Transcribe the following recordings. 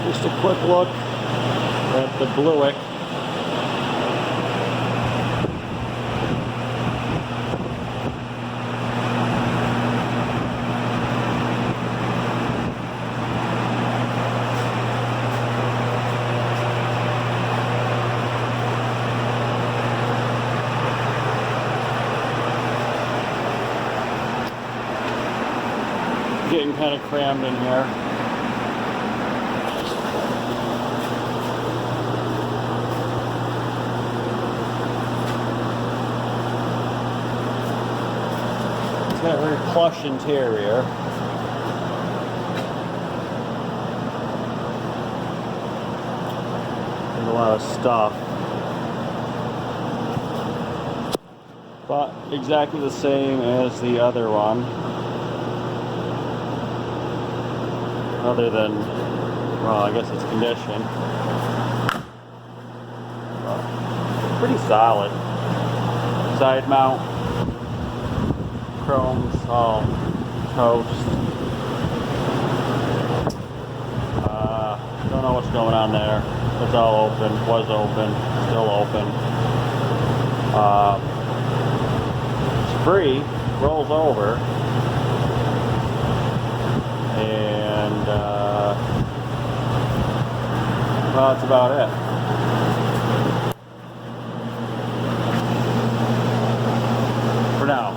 Just a quick look at the Bluick. Getting kind of crammed in here. It's got a very plush interior. There's a lot of stuff. But exactly the same as the other one. Other than, well, I guess it's condition. Pretty solid. Side mount. Chrome's all toast. Don't know what's going on there. It's all open. Was open. Still open. It's free. Rolls over. And well, that's about it. For now.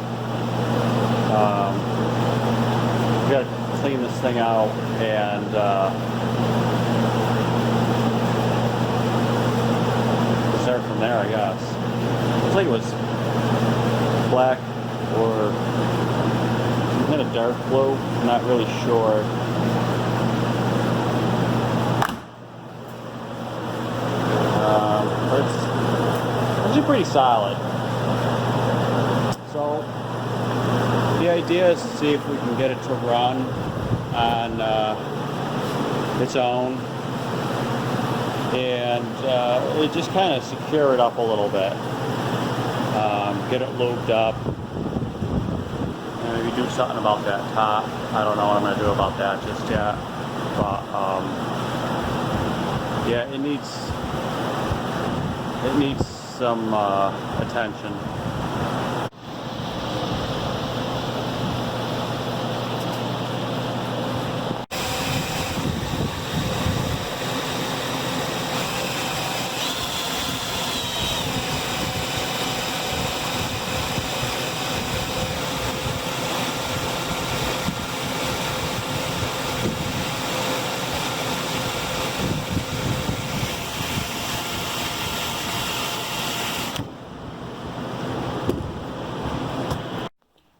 We gotta clean this thing out and start from there, I guess. Looks like it was black or some kind of dark blue. I'm not really sure. But it's actually pretty solid. So the idea is to see if we can get it to run on its own and just kind of secure it up a little bit. Get it lubed up. Maybe do something about that top. I don't know what I'm going to do about that just yet. But yeah, it needs some attention.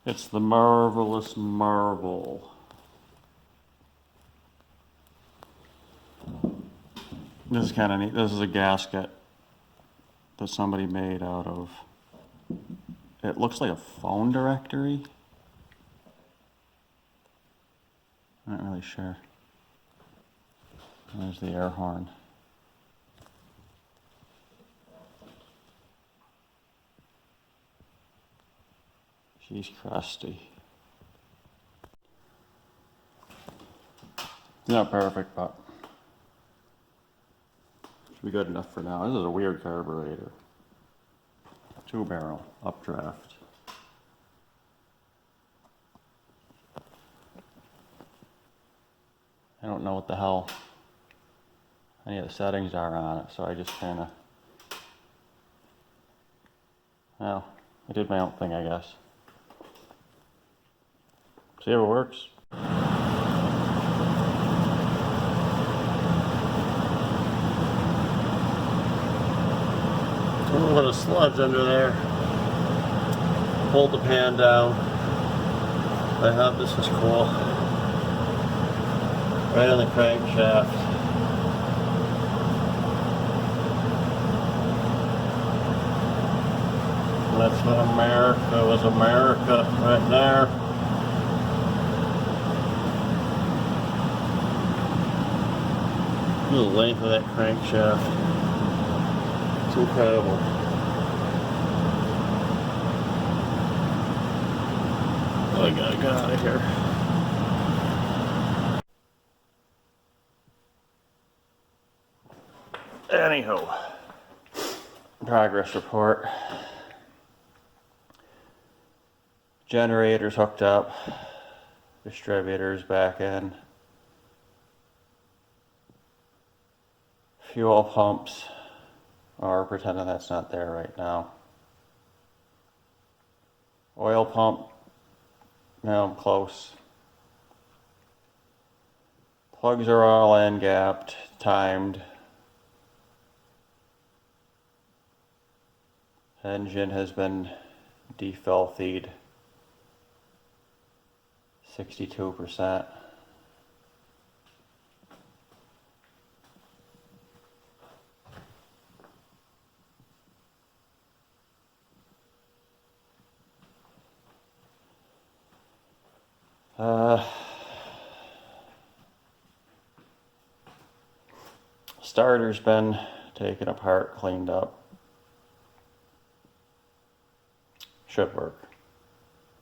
It's the marvelous marble. This is kind of neat. This is a gasket that somebody made out of, it looks like a phone directory. I'm not really sure. There's the air horn. She's crusty. It's not perfect, but should be good enough for now. This is a weird carburetor. 2-barrel updraft. I don't know what the hell any of the settings are on it, so I just kind of, well, I did my own thing, I guess. See if it works. A little bit of sludge under there. Hold the pan down. I thought this was cool. Right on the crankshaft. That's what America was, America right there. Look at the length of that crankshaft. It's incredible. Oh, I gotta get out of here. Anywho, progress report. Generators hooked up, distributors back in, fuel pumps, or pretending that's not there right now. Oil pump, now I'm close. Plugs are all in, gapped, timed. Engine has been defilthied, 62%. Starter's been taken apart, cleaned up. Should work.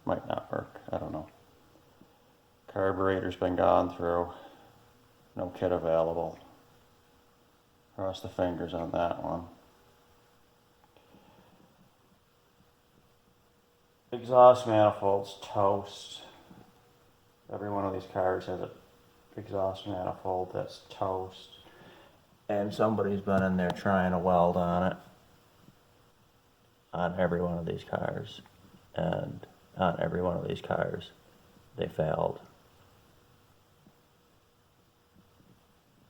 Might not work. I don't know. Carburetor's been gone through. No kit available. Cross the fingers on that one. Exhaust manifold's toast. Every one of these cars has an exhaust manifold that's toast. And somebody's been in there trying to weld on it. On every one of these cars. And on every one of these cars, they failed.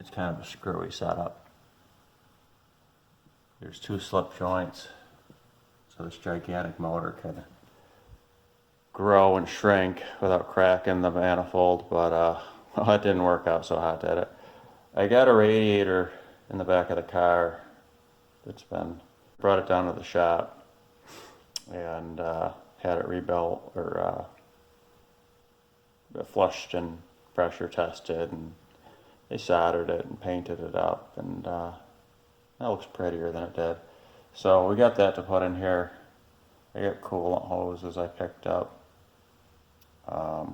It's kind of a screwy setup. There's 2 slip joints, so this gigantic motor can grow and shrink without cracking the manifold, but well, it didn't work out so hot, did it? I got a radiator in the back of the car that's been, brought it down to the shop and had it rebuilt or flushed and pressure tested, and they soldered it and painted it up, and that looks prettier than it did. So we got that to put in here. I got coolant hoses I picked up. I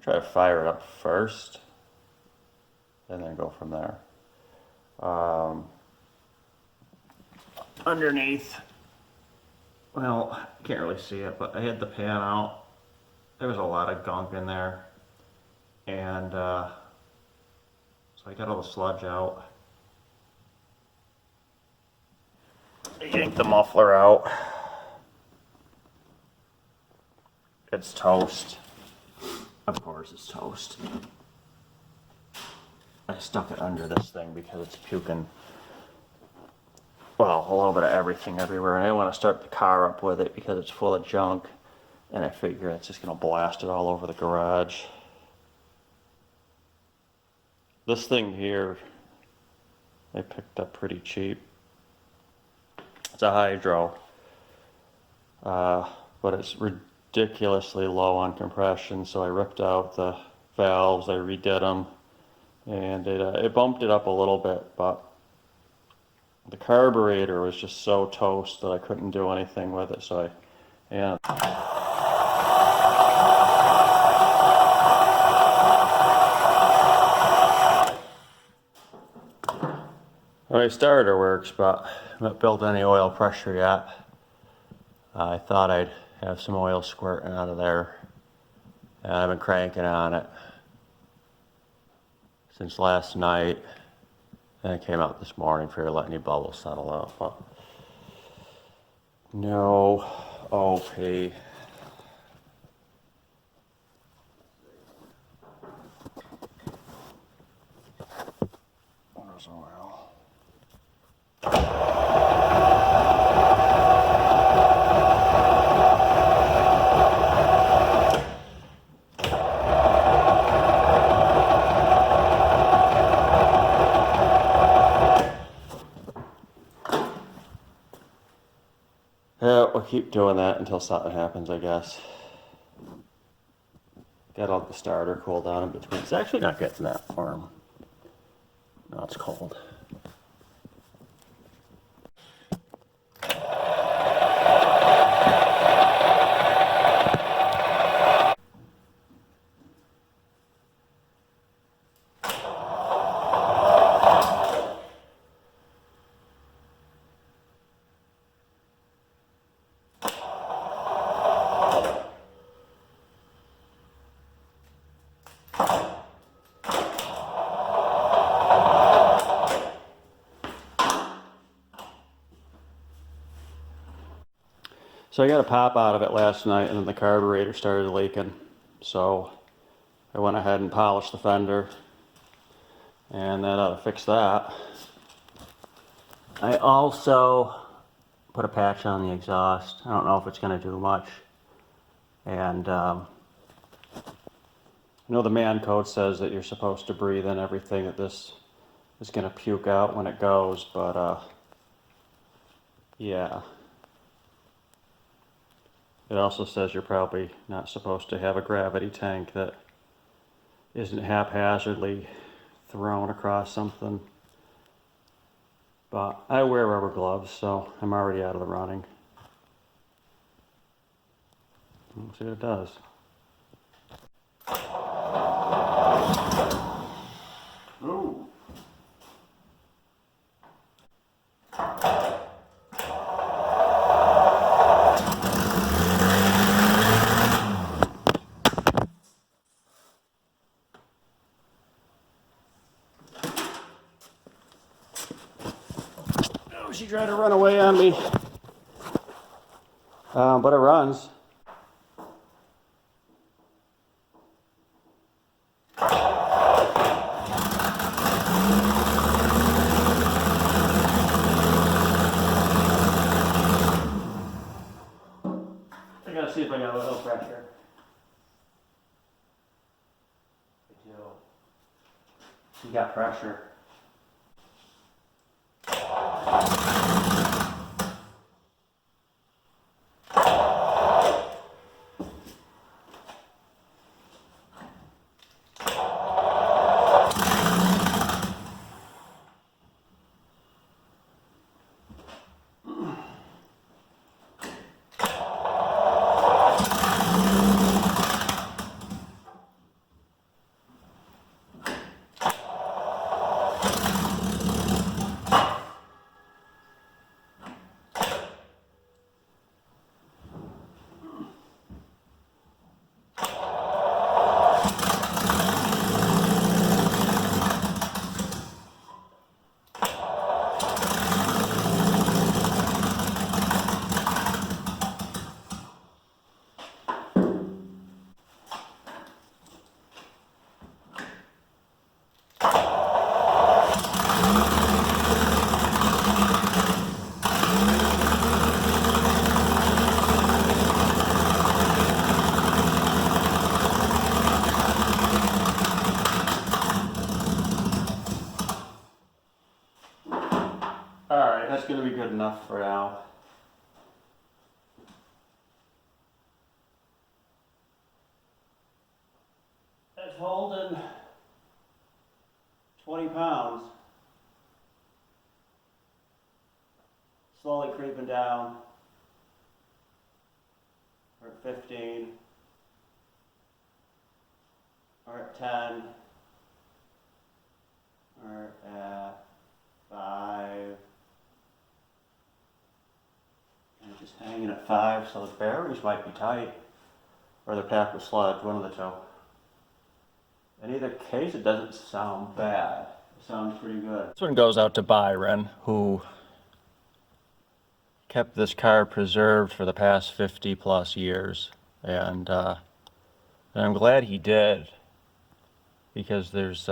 try to fire it up first and then go from there. Underneath, well, can't really see it, but I had the pan out. There was a lot of gunk in there, and so I got all the sludge out. I yanked the muffler out. It's toast. Of course it's toast. I stuck it under this thing because it's puking, well, a little bit of everything everywhere, and I didn't want to start the car up with it because it's full of junk, and I figure it's just going to blast it all over the garage. This thing here I picked up pretty cheap. It's a hydro, but it's ridiculously low on compression, so I ripped out the valves, I redid them, and it bumped it up a little bit, but the carburetor was just so toast that I couldn't do anything with it, so yeah. My starter works, but I haven't built any oil pressure yet. I thought I'd have some oil squirting out of there, and I've been cranking on it since last night, and I came out this morning for letting any bubbles settle out, but no OP. Where's oil? Yeah, we'll keep doing that until something happens, I guess. Got all the starter cool down in between. It's actually not getting that warm. No, it's cold. So I got a pop out of it last night, and then the carburetor started leaking. So I went ahead and polished the fender, and that ought to fix that. I also put a patch on the exhaust. I don't know if it's going to do much. And I know the man code says that you're supposed to breathe in everything that this is going to puke out when it goes, but yeah. It also says you're probably not supposed to have a gravity tank that isn't haphazardly thrown across something. But I wear rubber gloves, so I'm already out of the running. We'll see what it does. Ooh. Oh, she tried to run away on me. But it runs. I gotta see if I got a little pressure. I do. You got pressure. Alright, that's going to be good enough for now. It's holding 20 pounds. Slowly creeping down. We're at 15. We're at 10. We're at 5. And it's just hanging at 5, so the bearings might be tight. Or the pack with sludge, one of the two. In either case, it doesn't sound bad. It sounds pretty good. This one goes out to Byron, who kept this car preserved for the past 50 plus years. And I'm glad he did. Because there's,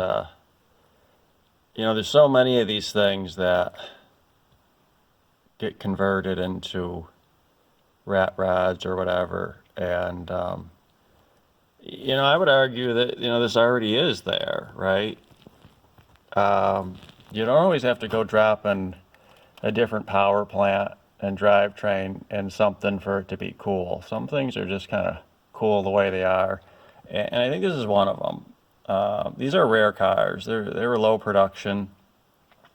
there's so many of these things that get converted into rat rods or whatever. And, I would argue that, this already is there, right? You don't always have to go drop in a different power plant and drivetrain and something for it to be cool. Some things are just kind of cool the way they are. And I think this is one of them. These are rare cars. They were low production.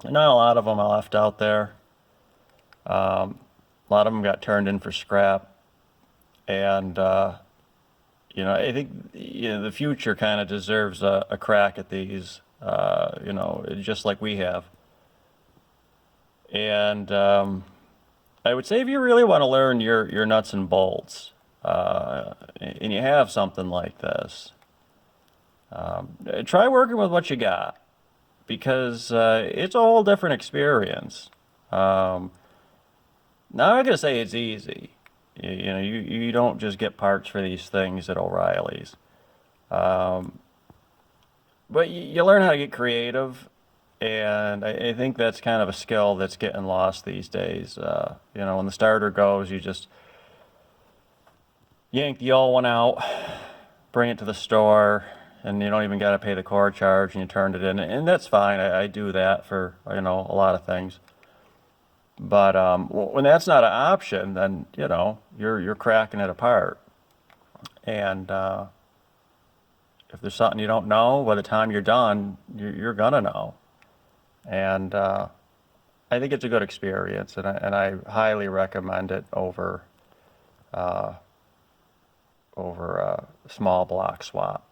Not a lot of them are left out there. A lot of them got turned in for scrap. And, I think the future kind of deserves a crack at these, just like we have. And I would say if you really want to learn your nuts and bolts, and you have something like this, try working with what you got, because it's a whole different experience. Now, I'm not going to say it's easy. You don't just get parts for these things at O'Reilly's. Um, but you learn how to get creative, and I think that's kind of a skill that's getting lost these days. When the starter goes, you just yank the old one out, bring it to the store, and you don't even got to pay the core charge, and you turn it in, and that's fine. I do that for a lot of things. But when that's not an option, then you're cracking it apart. And if there's something you don't know, by the time you're done, you're gonna know. And I think it's a good experience, and I highly recommend it over small block swap.